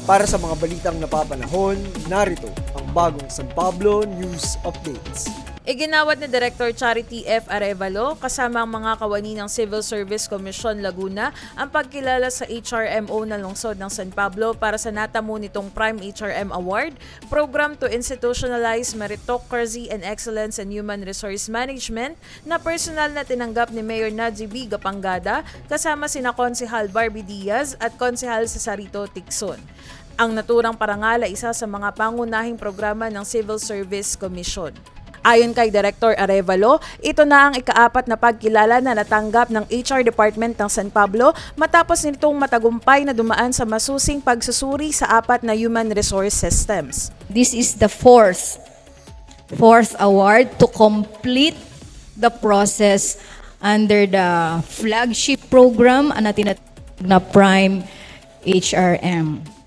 Para sa mga balitang napapanahon, narito ang bagong San Pablo News Updates. Iginawad ni Director Charity F. Arevalo kasama ang mga kawani ng Civil Service Commission Laguna ang pagkilala sa HRMO ng lungsod ng San Pablo para sa natamo nitong Prime HRM Award, Program to Institutionalize Meritocracy and Excellence in Human Resource Management na personal na tinanggap ni Mayor Nadji B. Gapangada kasama sina Konsehal Barbie Diaz at Konsehal Cesarito Ticson. Ang naturang parangal ay isa sa mga pangunahing programa ng Civil Service Commission. Ayon kay Director Arevalo, ito na ang ikaapat na pagkilala na natanggap ng HR Department ng San Pablo matapos nitong matagumpay na dumaan sa masusing pagsusuri sa apat na human resource systems. This is the fourth award to complete the process under the flagship program na tinatawag na Prime HRM.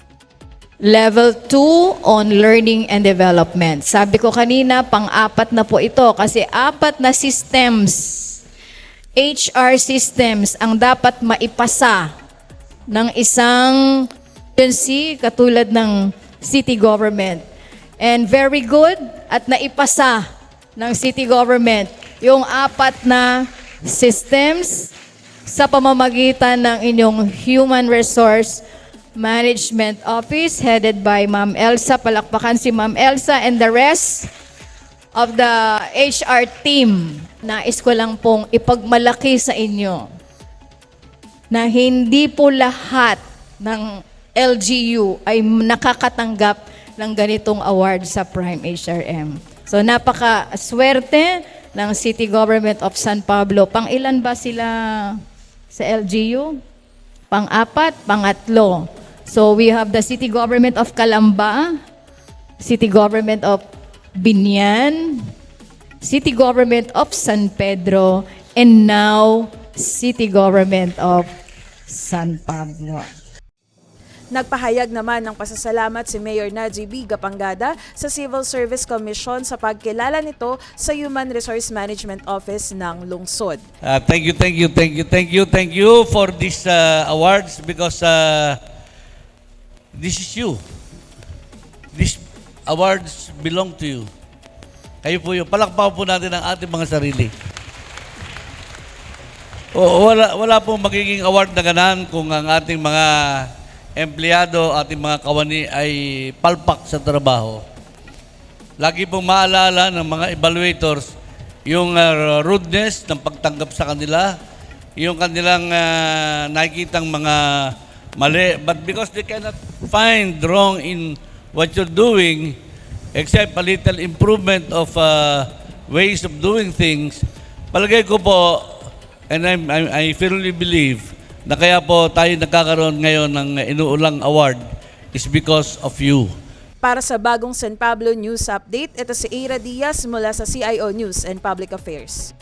Level 2 on learning and development. Sabi ko kanina, pang-apat na po ito kasi apat na systems, HR systems, ang dapat maipasa ng isang agency katulad ng city government. And very good at naipasa ng city government yung apat na systems sa pamamagitan ng inyong Human Resource Management Office headed by Ma'am Elsa. Palakpakan si Ma'am Elsa and the rest of the HR team. Nais ko lang pong ipagmalaki sa inyo na hindi po lahat ng LGU ay nakakatanggap ng ganitong award sa Prime HRM. So napaka-swerte ng City Government of San Pablo. Pang-ilan ba sila sa LGU? Pang-apat, pangatlo. So we have the City Government of Calamba, City Government of Binyan, City Government of San Pedro, and now City Government of San Pablo. Nagpahayag naman ng pasasalamat si Mayor Nadji B. Gapangada sa Civil Service Commission sa pagkilala nito sa Human Resource Management Office ng lungsod. Thank you for these awards because this is you. These awards belong to you. Kayo po yun. Palakpakan po natin ang ating mga sarili. Wala pong magiging award na ganan kung ang ating mga empleyado, ating mga kawani ay palpak sa trabaho. Lagi pong maalala ng mga evaluators yung rudeness ng pagtanggap sa kanila, yung kanilang nakikitang mga mali, but because they cannot find wrong in what you're doing, except a little improvement of ways of doing things, palagay ko po, and I firmly believe, na kaya po tayo nagkakaroon ngayon ng inuulang award is because of you. Para sa bagong San Pablo News Update, ito si Ira Diaz mula sa CIO News and Public Affairs.